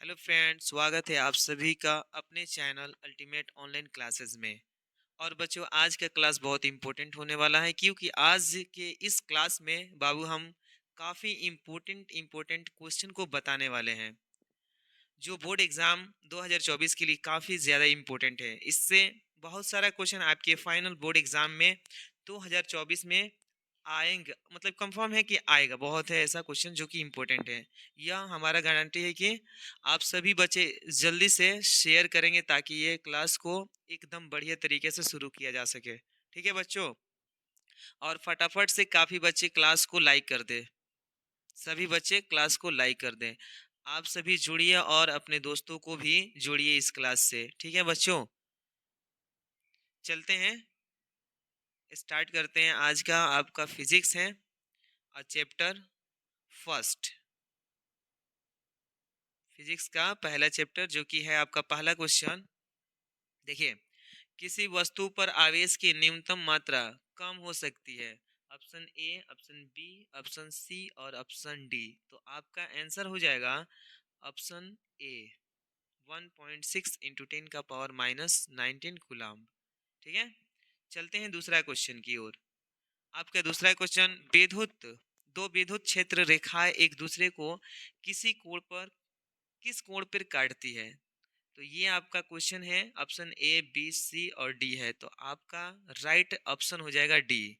Hello friends, स्वागत है आप सभी का अपने चैनल अल्टीमेट ऑनलाइन क्लासेस में। और बच्चों, आज का क्लास बहुत इंपॉर्टेंट होने वाला है क्योंकि आज के इस क्लास में बाबू हम काफ़ी इम्पोर्टेंट क्वेश्चन को बताने वाले हैं जो बोर्ड एग्ज़ाम 2024 के लिए काफ़ी ज़्यादा इम्पोर्टेंट है। इससे बहुत सारा क्वेश्चन आपके फाइनल बोर्ड एग्ज़ाम में 2024 में आएंगे, मतलब कंफर्म है कि आएगा। बहुत है ऐसा क्वेश्चन जो कि इम्पोर्टेंट है। यह हमारा गारंटी है कि आप सभी बच्चे जल्दी से शेयर करेंगे ताकि ये क्लास को एकदम बढ़िया तरीके से शुरू किया जा सके। ठीक है बच्चों, और फटाफट से काफ़ी बच्चे क्लास को लाइक कर दे। सभी बच्चे क्लास को लाइक कर दें। आप सभी जुड़िए और अपने दोस्तों को भी जोड़िए इस क्लास से। ठीक है बच्चों, चलते हैं, स्टार्ट करते हैं। आज का आपका फिजिक्स है और चैप्टर फर्स्ट, फिजिक्स का पहला चैप्टर जो कि है आपका पहला क्वेश्चन। देखिए, किसी वस्तु पर आवेश की न्यूनतम मात्रा कम हो सकती है। Option A, option B, option C और ऑप्शन डी। तो आपका आंसर हो जाएगा ऑप्शन ए, 1.6 इंटू 10⁻⁻19 कूलम। ठीक है, चलते हैं दूसरा क्वेश्चन की ओर। आपका दूसरा क्वेश्चन, विद्युत दो विद्युत क्षेत्र रेखाएं एक दूसरे को किस कोण पर काटती है। तो ये आपका क्वेश्चन है। ऑप्शन ए, बी, सी और डी है। तो आपका राइट ऑप्शन हो जाएगा डी।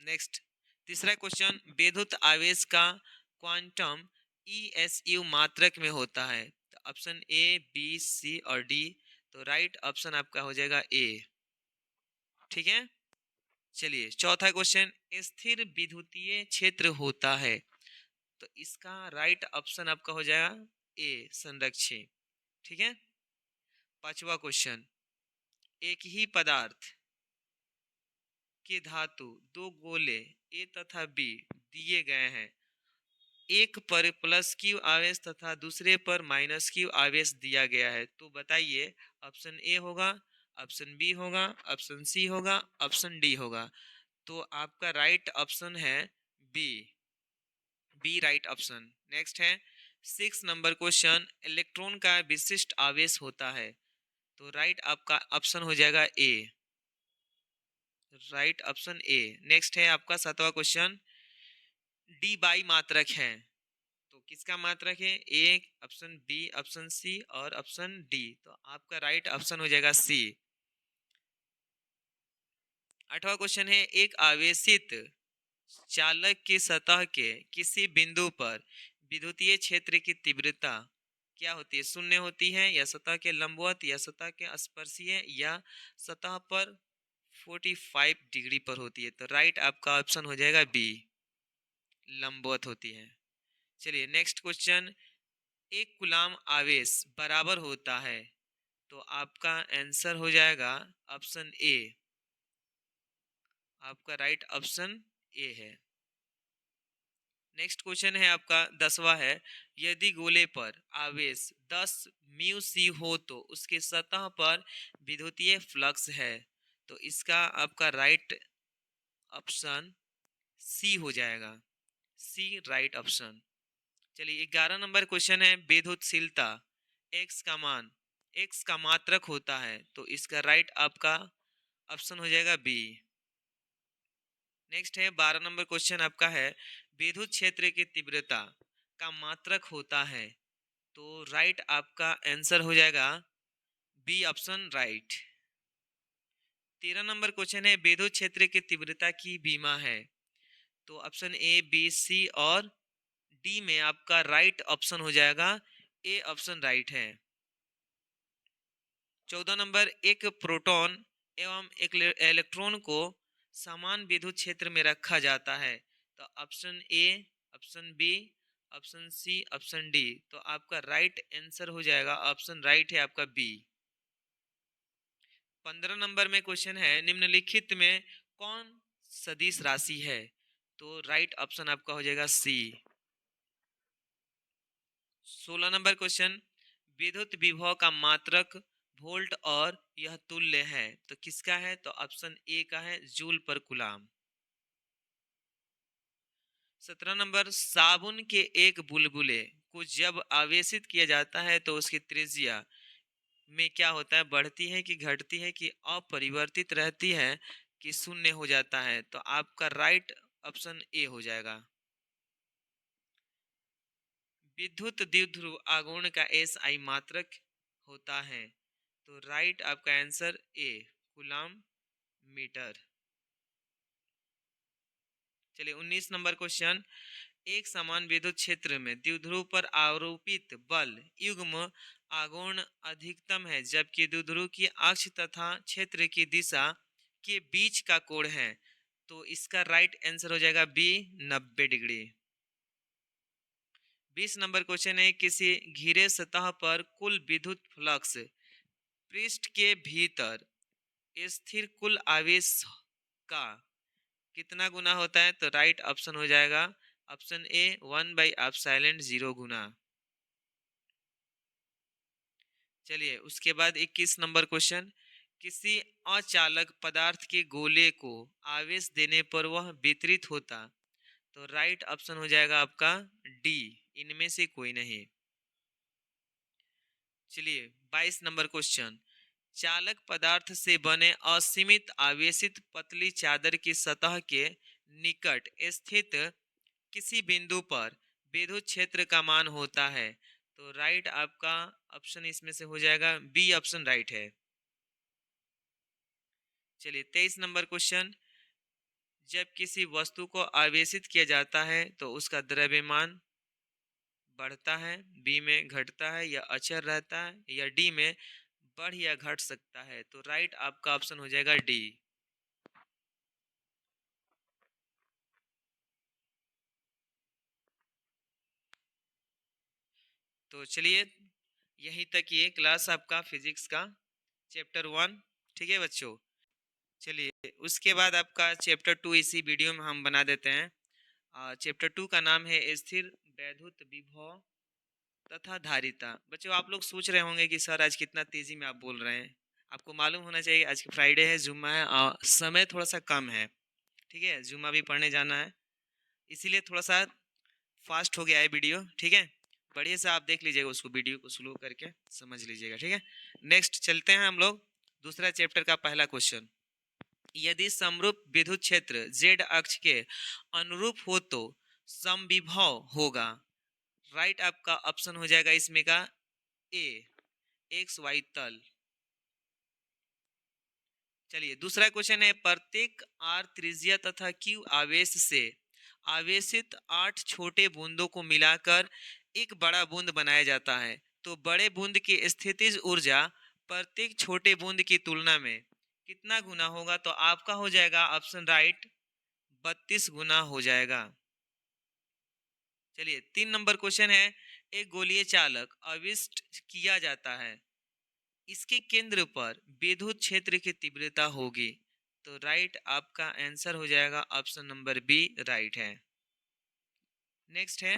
नेक्स्ट, तीसरा क्वेश्चन, विद्युत आवेश का क्वांटम ESU मात्रक में होता है। तो ऑप्शन ए, बी, सी और डी। तो राइट ऑप्शन आपका हो जाएगा ए। ठीक है, चलिए चौथा क्वेश्चन, स्थिर विद्युतीय क्षेत्र होता है। तो इसका राइट ऑप्शन आपका हो जाएगा ए, संरक्षी। ठीक है, पांचवा क्वेश्चन, एक ही पदार्थ के धातु दो गोले ए तथा बी दिए गए हैं। एक पर प्लस क्यू आवेश तथा दूसरे पर माइनस क्यू आवेश दिया गया है। तो बताइए, ऑप्शन ए होगा, ऑप्शन बी होगा, ऑप्शन सी होगा, ऑप्शन डी होगा। तो आपका राइट ऑप्शन है B, B right option. Next है 6 नंबर क्वेश्चन, इलेक्ट्रॉन का विशिष्ट आवेश होता है। तो राइट आपका ऑप्शन हो जाएगा ए, राइट ऑप्शन ए। नेक्स्ट है आपका 7वां क्वेश्चन, डी बाई मात्रक है। तो किसका मात्रक है, ए, ऑप्शन बी, ऑप्शन सी और ऑप्शन डी। तो आपका राइट ऑप्शन हो जाएगा सी। 8वां क्वेश्चन है, एक आवेशित चालक की सतह के किसी बिंदु पर विद्युतीय क्षेत्र की तीव्रता क्या होती है, शून्य होती है या सतह के लंबवत या सतह के स्पर्शीय या सतह पर 45 डिग्री पर होती है। तो राइट आपका ऑप्शन हो जाएगा बी, लंबवत होती है। चलिए नेक्स्ट क्वेश्चन, एक कूलम आवेश बराबर होता है। तो आपका आंसर हो जाएगा ऑप्शन ए, आपका राइट ऑप्शन ए है। नेक्स्ट क्वेश्चन है आपका 10वां है, यदि गोले पर आवेश 10 म्यू सी हो तो उसके सतह पर विद्युतीय फ्लक्स है। तो इसका आपका राइट ऑप्शन सी हो जाएगा, सी राइट ऑप्शन। चलिए 11 नंबर क्वेश्चन है, विद्युतशीलता एक्स का मान एक्स का मात्रक होता है। तो इसका राइट आपका ऑप्शन हो जाएगा बी। नेक्स्ट है 12 नंबर क्वेश्चन आपका है, विद्युत क्षेत्र की तीव्रता का मात्रक होता है। तो राइट आपका आंसर हो जाएगा B option right. 13 number question है, विद्युत क्षेत्र की तीव्रता की बीमा है। तो ऑप्शन ए, बी, सी और डी में आपका राइट ऑप्शन हो जाएगा ए ऑप्शन राइट है। 14 नंबर, एक प्रोटॉन एवं एक इलेक्ट्रॉन को समान विद्युत क्षेत्र में रखा जाता है। तो option A, option B, option C, option D. तो आपका राइट आंसर हो जाएगा ऑप्शन राइट है आपका बी। 15 नंबर में क्वेश्चन है, निम्नलिखित में कौन सदिश राशि है। तो राइट ऑप्शन आपका हो जाएगा सी। 16 नंबर क्वेश्चन, विद्युत विभव का मात्रक वोल्ट और यह तुल्य है। तो किसका है, तो ऑप्शन ए का है, जूल पर कूलम। 17 नंबर, साबुन के एक बुलबुले कुछ जब आवेशित किया जाता है तो उसकी त्रिज्या में क्या होता है, बढ़ती है कि घटती है कि अपरिवर्तित रहती है कि शून्य हो जाता है? तो आपका राइट ऑप्शन ए हो जाएगा। विद्युत द्विध्रुव आघूर्ण का एस आई मात्रक होता है, तो राइट आपका आंसर ए, कूलम्ब मीटर। चलिए 19 नंबर क्वेश्चन। एक समान विद्युत क्षेत्र में द्विध्रुव पर आरोपित बल युग्म आघूर्ण अधिकतम है जबकि द्विध्रुव की अक्ष तथा क्षेत्र की दिशा के बीच का कोण है, तो इसका राइट आंसर हो जाएगा बी, 90 डिग्री। 20 नंबर क्वेश्चन है, किसी घिरे सतह पर कुल विद्युत फ्लक्स पृष्ठ के भीतर स्थिर कुल आवेश का कितना गुना होता है? तो राइट ऑप्शन हो जाएगा ऑप्शन ए, 1/0 गुना। चलिए उसके बाद 21 नंबर क्वेश्चन। किसी अचालक पदार्थ के गोले को आवेश देने पर वह वितरित होता, तो राइट ऑप्शन हो जाएगा आपका डी, इनमें से कोई नहीं। चलिए 22 नंबर क्वेश्चन। चालक पदार्थ से बने असीमित आवेशित पतली चादर की सतह के निकट स्थित किसी बिंदु पर विद्युत क्षेत्र का मान होता है, तो राइट आपका ऑप्शन इसमें से हो जाएगा बी ऑप्शन राइट है। चलिए 23 नंबर क्वेश्चन। जब किसी वस्तु को आवेशित किया जाता है तो उसका द्रव्यमान बढ़ता है, बी में घटता है या अचर रहता है, या डी में बढ़ या घट सकता है, तो राइट आपका ऑप्शन हो जाएगा डी। तो चलिए यहीं तक ये क्लास आपका फिजिक्स का चैप्टर 1, ठीक है बच्चों। चलिए उसके बाद आपका चैप्टर 2 इसी वीडियो में हम बना देते हैं। चैप्टर 2 का नाम है स्थिर वैद्युत विभव तथा धारिता। बच्चों आप लोग सोच रहे होंगे कि सर आज कितना तेजी में आप बोल रहे हैं। आपको मालूम होना चाहिए आज फ्राइडे है, जुम्मा है और समय थोड़ा सा कम है, ठीक है, जुम्मा भी पढ़ने जाना है, इसीलिए थोड़ा सा फास्ट हो गया है वीडियो, ठीक है। बढ़िया से आप देख लीजिएगा उसको, वीडियो को स्लो करके समझ लीजिएगा, ठीक है। नेक्स्ट चलते हैं हम लोग दूसरा चैप्टर का पहला क्वेश्चन। यदि समरूप विद्युत क्षेत्र z अक्ष के अनुरूप हो तो समविभव होगा, राइट आपका ऑप्शन हो जाएगा इसमें का ए, एक्स वाई तल। चलिए दूसरा क्वेश्चन है, प्रत्येक आर त्रिज्या तथा क्यू आवेश से आवेशित 8 छोटे बूंदों को मिलाकर एक बड़ा बूंद बनाया जाता है, तो बड़े बूंद की स्थितिज ऊर्जा प्रत्येक छोटे बूंद की तुलना में कितना गुना होगा? तो आपका हो जाएगा ऑप्शन राइट 32 गुना हो जाएगा। चलिए 3 नंबर क्वेश्चन है, एक गोलीय चालक आविष्ट किया जाता है, इसके केंद्र पर विद्युत क्षेत्र की तीव्रता होगी, तो राइट आपका आंसर हो जाएगा ऑप्शन नंबर बी, राइट है। नेक्स्ट है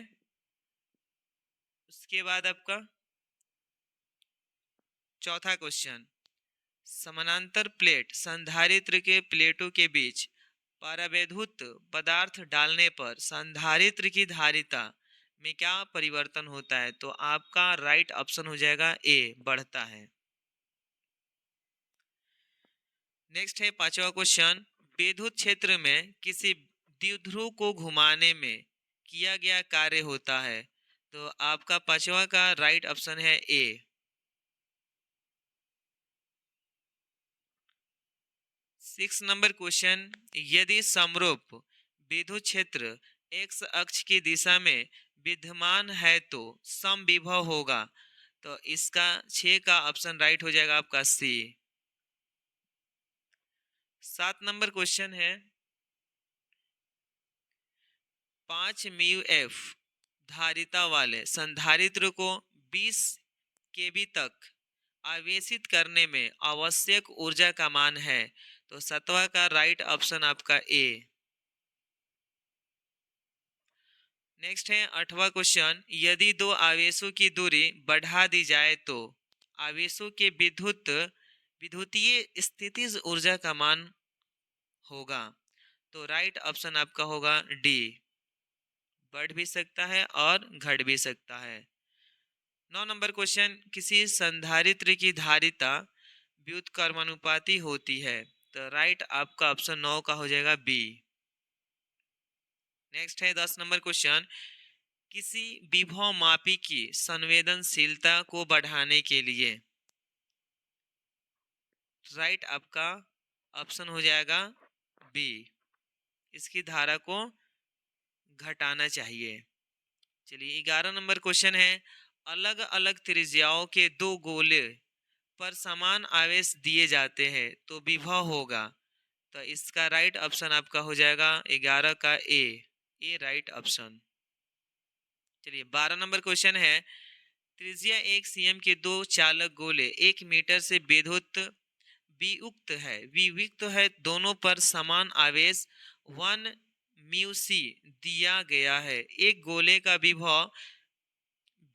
उसके बाद आपका चौथा क्वेश्चन। समानांतर प्लेट संधारित्र के प्लेटों के बीच परावैद्युत पदार्थ डालने पर संधारित्र की धारिता में क्या परिवर्तन होता है? तो आपका राइट ऑप्शन हो जाएगा ए, बढ़ता है। नेक्स्ट है पांचवा क्वेश्चन। विद्युत क्षेत्र में किसी द्विध्रुव को घुमाने में किया गया कार्य होता है, तो आपका पांचवा का राइट ऑप्शन है ए। 6 नंबर क्वेश्चन। यदि समरूप विद्युत क्षेत्र एक्स अक्ष की दिशा में विद्यमान है तो समविभव होगा, तो इसका 6 का ऑप्शन राइट हो जाएगा आपका सी। 7 नंबर क्वेश्चन है, 5 म्यू एफ धारिता वाले संधारित्र को 20 केवी तक आवेशित करने में आवश्यक ऊर्जा का मान है, तो 7वां का राइट ऑप्शन आपका ए। नेक्स्ट है 8वां क्वेश्चन। यदि दो आवेशों की दूरी बढ़ा दी जाए तो आवेशों के विद्युतीय स्थितिज ऊर्जा का मान होगा, तो राइट ऑप्शन आपका होगा डी, बढ़ भी सकता है और घट भी सकता है। 9 नंबर क्वेश्चन, किसी संधारित्र की धारिता व्युत्क्रमानुपाती होती है। तो राइट आपका ऑप्शन 9 का हो जाएगा बी। नेक्स्ट है 10 नंबर क्वेश्चन, किसी विभव मापी की संवेदनशीलता को बढ़ाने के लिए राइट आपका ऑप्शन हो जाएगा बी, इसकी धारा को घटाना चाहिए। चलिए 11 नंबर क्वेश्चन है, अलग अलग त्रिज्याओं के दो गोले पर समान आवेश दिए जाते हैं तो विभव होगा। तो इसका राइट ऑप्शन आपका हो जाएगा 11 का ए राइट ऑप्शन। चलिए 12 नंबर क्वेश्चन है, त्रिज्या 1 cm के दो चालक गोले 1 मीटर से वियुक्त है, दोनों पर समान आवेश 1 म्यू सी दिया गया है। एक गोले का विभव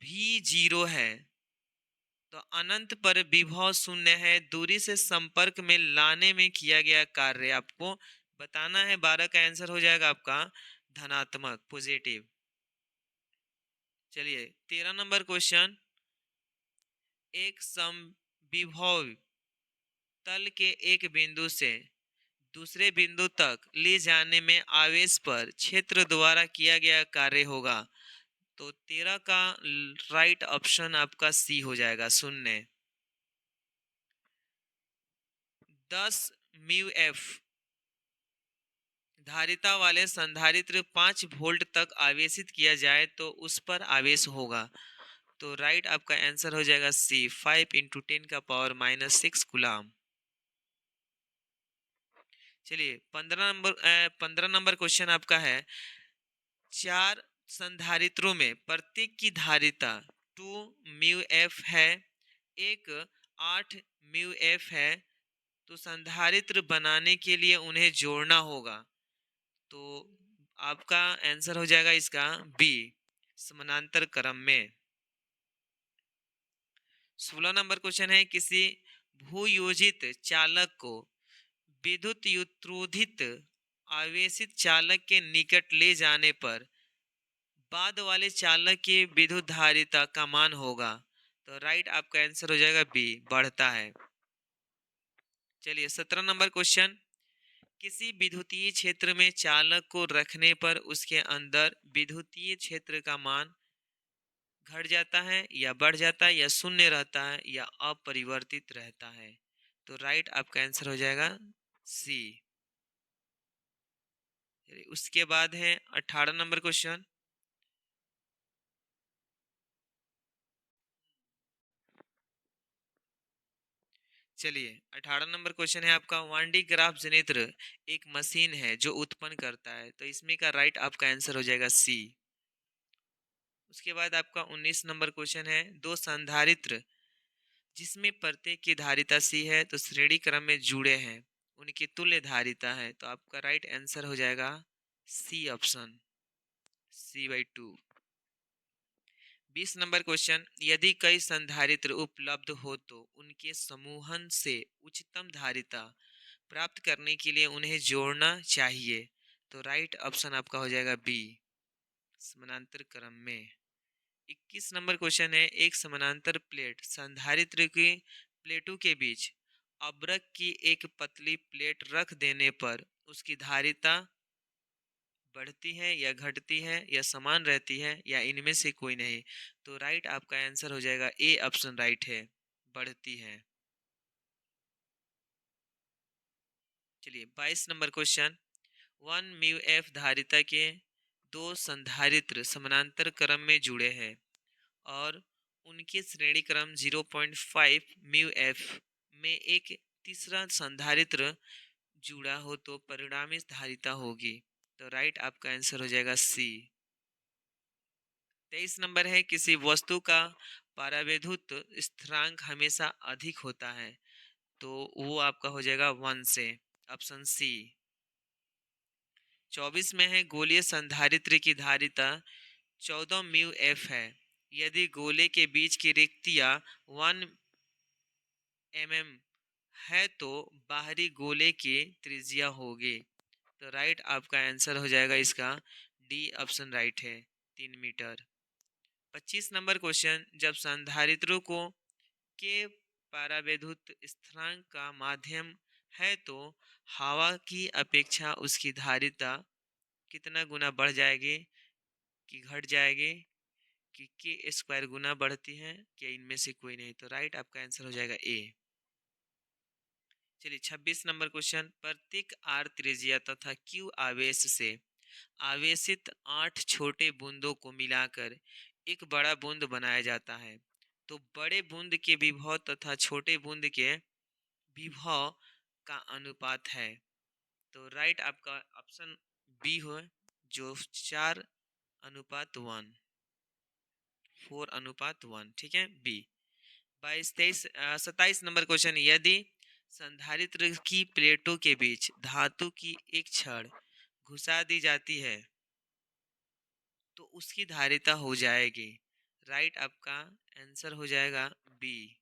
भी 0 है तो अनंत पर विभव 0 है। दूरी से संपर्क में लाने में किया गया कार्य आपको बताना है। 12 का आंसर हो जाएगा आपका धनात्मक पॉजिटिव। चलिए 13 नंबर क्वेश्चन, एक समविभव तल के एक बिंदु से दूसरे बिंदु तक ले जाने में आवेश पर क्षेत्र द्वारा किया गया कार्य होगा। तो 13 का राइट ऑप्शन आपका सी हो जाएगा 0। 10 म्यू एफ धारिता वाले संधारित्र 5 वोल्ट तक आवेशित किया जाए तो उस पर आवेश होगा। तो राइट आपका आंसर हो जाएगा सी, 5 × 10⁻⁻6 कूलम। चलिए 15 नंबर क्वेश्चन आपका है, चार संधारित्रों में प्रत्येक की धारिता 2 म्यू एफ है, एक 8 म्यू एफ है। तो संधारित्र बनाने के लिए उन्हें जोड़ना होगा। तो आपका आंसर हो जाएगा इसका बी, समानांतर क्रम में। 16 नंबर क्वेश्चन है, किसी भूयोजित चालक को विद्युत युत्रोधित आवेशित चालक के निकट ले जाने पर बाद वाले चालक की विद्युत धारिता का मान होगा। तो राइट आपका आंसर हो जाएगा बी, बढ़ता है। चलिए 17 नंबर क्वेश्चन, किसी विद्युतीय क्षेत्र में चालक को रखने पर उसके अंदर विद्युतीय क्षेत्र का मान घट जाता है या बढ़ जाता है या शून्य रहता है या अपरिवर्तित रहता है। तो राइट आपका आंसर हो जाएगा सी। उसके बाद है 18 नंबर क्वेश्चन, चलिए 18 नंबर क्वेश्चन है आपका, वांडी ग्राफ जनित्र एक मशीन है जो उत्पन्न करता है। तो इसमें का राइट आपका आंसर हो जाएगा सी। उसके बाद आपका 19 नंबर क्वेश्चन है, दो संधारित्र जिसमें प्रत्येक की धारिता सी है तो श्रेणी क्रम में जुड़े हैं, उनकी तुल्य धारिता है। तो आपका राइट आंसर हो जाएगा C option, C/2। 20 number question, यदि कई संधारित्र उपलब्ध हो तो उनके समूहन से उच्चतम धारिता प्राप्त करने के लिए उन्हें जोड़ना चाहिए। तो राइट ऑप्शन आपका हो जाएगा बी, समानांतर क्रम में। 21 नंबर क्वेश्चन है, एक समानांतर प्लेट संधारित्र की प्लेटों के बीच अब्रक की एक पतली प्लेट रख देने पर उसकी धारिता बढ़ती है या घटती है या समान रहती है या इनमें से कोई नहीं। तो राइट आपका आंसर हो जाएगा ए ऑप्शन राइट है, बढ़ती है। चलिए 22 नंबर क्वेश्चन, 1 म्यू एफ धारिता के दो संधारित्र समानांतर क्रम में जुड़े हैं और उनके श्रेणी क्रम 0.5 म्यू एफ में एक तीसरा संधारित्र जुड़ा हो तो परिणामी धारिता होगी। तो राइट आपका आंसर हो जाएगा सी। 23 नंबर है, किसी वस्तु का परावैद्युत स्थिरांक हमेशा अधिक होता है तो वो आपका हो जाएगा 1 से, ऑप्शन सी। 24 में है, गोलीय संधारित्र की धारिता 14 म्यू एफ है, यदि गोले के बीच की रिक्तियां 1 mm है तो बाहरी गोले की त्रिज्या होगी। तो राइट आपका आंसर हो जाएगा इसका डी ऑप्शन राइट है, 3 मीटर। 25 नंबर क्वेश्चन, जब संधारित्रों को के परावैद्युत स्थिरांक का माध्यम है तो हवा की अपेक्षा उसकी धारिता कितना गुना बढ़ जाएगी कि घट जाएगी, कि के स्क्वायर गुना बढ़ती है, क्या इनमें से कोई नहीं? तो राइट आपका आंसर हो जाएगा ए। चलिए 26 नंबर क्वेश्चन, प्रत्येक आर त्रिज्या तथा क्यू आवेश से आवेशित 8 छोटे बूंदों को मिलाकर एक बड़ा बूंद बनाया जाता है। तो बड़े बूंद के विभव तथा छोटे बूंद के विभव का अनुपात है। तो राइट आपका ऑप्शन बी हो, जो 4:1, 4:1, ठीक है, बी। 27 नंबर क्वेश्चन, यदि संधारित्र की प्लेटों के बीच धातु की एक छड़ घुसा दी जाती है तो उसकी धारिता हो जाएगी। राइट आपका आंसर हो जाएगा बी।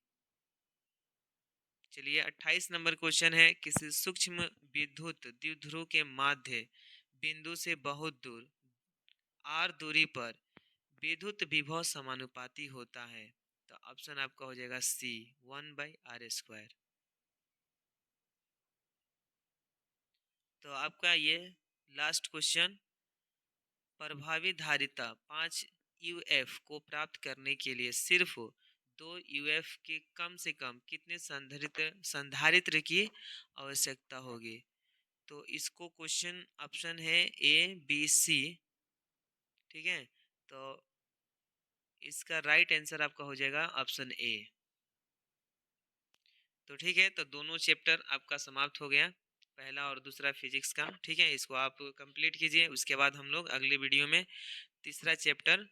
चलिए 28 नंबर क्वेश्चन है, किसी सूक्ष्म विद्युत द्विध्रुव के माध्य बिंदु से बहुत दूर आर दूरी पर विद्युत विभव समानुपाती होता है। तो ऑप्शन आपका हो जाएगा सी, 1/r²। तो आपका ये लास्ट क्वेश्चन, प्रभावी धारिता 5 UF को प्राप्त करने के लिए सिर्फ 2 UF के कम से कम कितने संधारित्र की आवश्यकता होगी? तो इसको क्वेश्चन ऑप्शन है ए बी सी, ठीक है। तो इसका राइट आंसर आपका हो जाएगा ऑप्शन ए। तो ठीक है, तो दोनों चैप्टर आपका समाप्त हो गया, पहला और दूसरा फिजिक्स का, ठीक है। इसको आप कंप्लीट कीजिए, उसके बाद हम लोग अगले वीडियो में तीसरा चैप्टर